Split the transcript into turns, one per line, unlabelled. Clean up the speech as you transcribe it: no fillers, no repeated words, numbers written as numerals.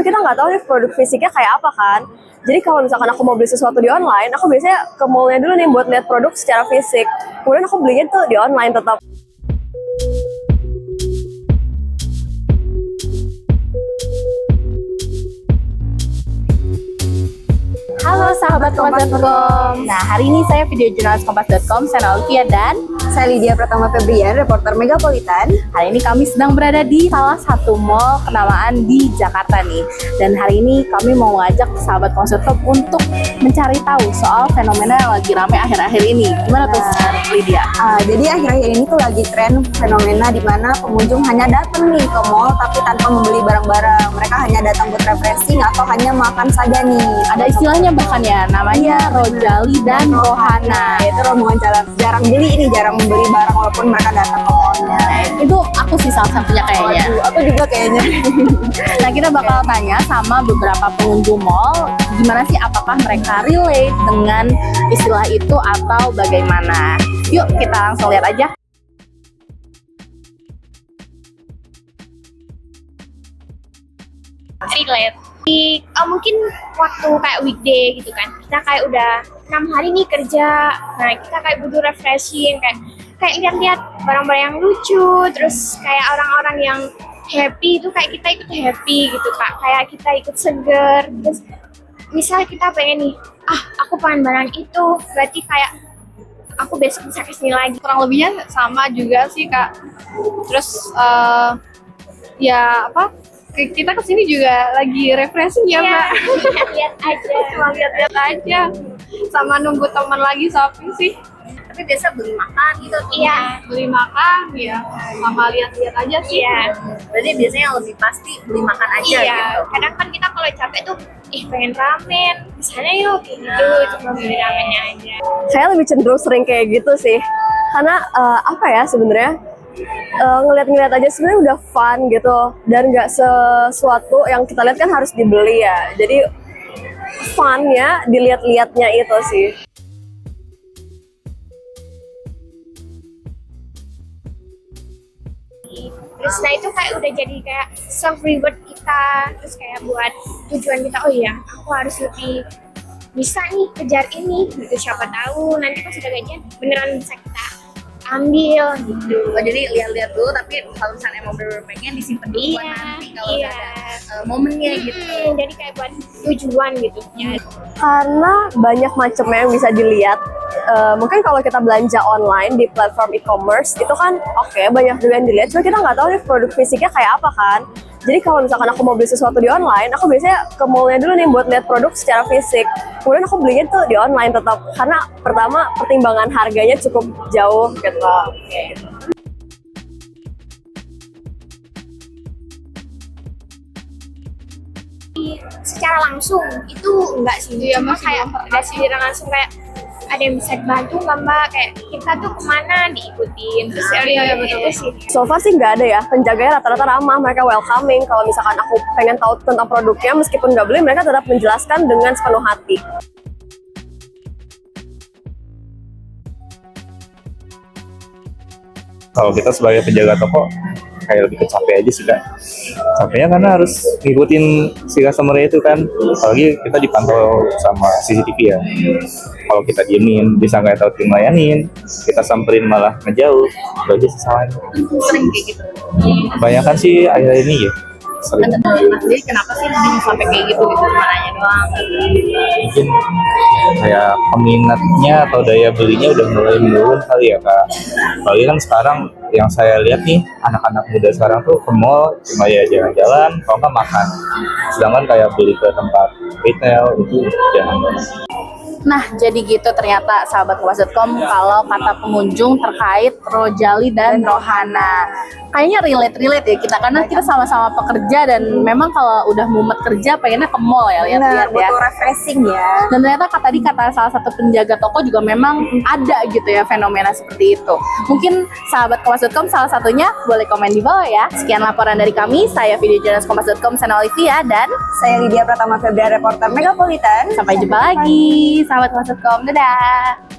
Kita nggak tahu nih produk fisiknya kayak apa kan. Jadi kalau misalkan aku mau beli sesuatu di online, aku biasanya ke mallnya dulu nih buat lihat produk secara fisik. Kemudian aku belinya tuh di online tetap.
Halo sahabat Kompas.com. Nah, hari ini saya video jurnalis Kompas.com, saya Olivia dan
saya Lydia Pratama Febrian, reporter Megapolitan.
hari ini kami sedang berada di salah satu mall kenamaan di Jakarta nih. Dan hari ini kami mau ngajak sahabat Kompas.com untuk mencari tahu soal fenomena yang lagi rame akhir-akhir ini. Gimana tuh Lydia?
Jadi akhir-akhir ini tuh lagi tren fenomena di mana pengunjung hanya datang nih ke mall tapi tanpa membeli barang-barang. Mereka hanya datang buat refreshing atau hanya makan saja nih.
Ada istilahnya bahkan ya, namanya Rojali dan Rohana.
Itu rombongan jarang beli ini, jarang membeli barang walaupun mereka datang ke mallnya.
Itu aku sih salah satunya kayaknya.
Aku juga kayaknya.
Nah, kita bakal tanya sama beberapa pengunjung mall, gimana sih, apakah mereka relate dengan istilah itu atau bagaimana. Yuk kita langsung lihat aja.
Relate. Mungkin waktu kayak weekday gitu kan, kita kayak udah 6 hari nih kerja, nah kita kayak butuh refreshing, kayak lihat-lihat barang-barang yang lucu, terus kayak orang-orang yang happy itu kayak kita ikut happy gitu Kak, kayak kita ikut seger. Terus misal kita pengen nih, aku pengen barang itu, berarti kayak aku besok bisa kesini lagi.
Kurang lebihnya sama juga sih Kak. Terus kita kesini juga lagi refreshing ya Mbak.
Lihat aja.
Cuma lihat-lihat aja. Sama nunggu teman lagi shopping sih.
Tapi biasa beli makan gitu.
Iya.
Beli makan ya, sama lihat-lihat aja sih.
Iya.
Berarti biasanya yang lebih pasti beli makan aja
Iya.
gitu.
Kadang kan kita kalau capek tuh, pengen ramen, misalnya yuk kayak gitu, cuma beli ramennya aja.
Saya lebih cenderung sering kayak gitu sih. Karena apa ya sebenarnya ngeliat-ngeliat aja sebenarnya udah fun gitu, dan nggak sesuatu yang kita lihat kan harus dibeli ya. Jadi funnya dilihat-lihatnya itu sih.
Terus nah itu kayak udah jadi kayak self reward kita, terus kayak buat tujuan kita, oh iya aku harus lebih bisa nih kejar ini gitu, siapa tahu nanti pas udah gajian beneran bisa kita ambil gitu.
Jadi lihat-lihat dulu, tapi kalau misalnya emang bener-bener pengen disimpan dulu buat nanti kalau udah ada momennya gitu.
Jadi kayak buat tujuan gitu ya.
Karena banyak macamnya yang bisa dilihat. Mungkin kalau kita belanja online di platform e-commerce itu kan oke, banyak juga yang dilihat, cuma kita nggak tahu nih produk fisiknya kayak apa kan. Jadi kalau misalkan aku mau beli sesuatu di online, aku biasanya ke mallnya dulu nih buat lihat produk secara fisik. Kemudian aku belinya tuh di online tetap, karena pertama pertimbangan harganya cukup jauh gitu.
Secara langsung itu enggak sih, cuma kayak ada sendiri langsung kayak ada yang bisa dibantu nggak Mbak, kayak kita tuh kemana diikutin, terus betul sih.
So far sih nggak ada ya, penjaganya rata-rata ramah, mereka welcoming. Kalau misalkan aku pengen tahu tentang produknya, meskipun nggak beli, mereka tetap menjelaskan dengan sepenuh hati.
Kalau kita sebagai penjaga toko kayak lebih capek aja sih Kak. Capeknya karena harus ngikutin si customer itu kan, apalagi kita dipantau sama CCTV ya. Kalau kita diemin bisa nggak tahu tim layanin, kita samperin malah ngejauh, itu aja sih salahnya.
Sering kayak gitu.
Kebanyakan sih akhir ini ya sering.
Jadi kenapa sih sampai kayak gitu cuma nanya doang?
Mungkin kayak peminatnya atau daya belinya udah mulai menurun kali ya Kak. Apalagi kan sekarang yang saya lihat nih, anak-anak muda sekarang tuh ke mall cuma ya jalan-jalan, kalau nggak makan. Sedangkan kayak beli ke tempat retail itu jangan.
Nah, jadi gitu ternyata sahabat Kompas.com kalau kata pengunjung terkait Rojali dan Rohana. Kayaknya relate ya kita, karena kita sama-sama pekerja dan memang kalau udah mumet kerja pengennya ke mall ya, lihat-lihat ya.
Butuh refreshing ya.
Dan ternyata kata salah satu penjaga toko juga memang ada gitu ya fenomena seperti itu. Mungkin sahabat Kompas.com salah satunya boleh komen di bawah ya. Sekian laporan dari kami, saya video jurnalis Kompas.com Sana Olivia dan
Saya Lydia Pratama Febrian, reporter Megapolitan.
sampai jumpa lagi sahabat Kompas.com. Dadah.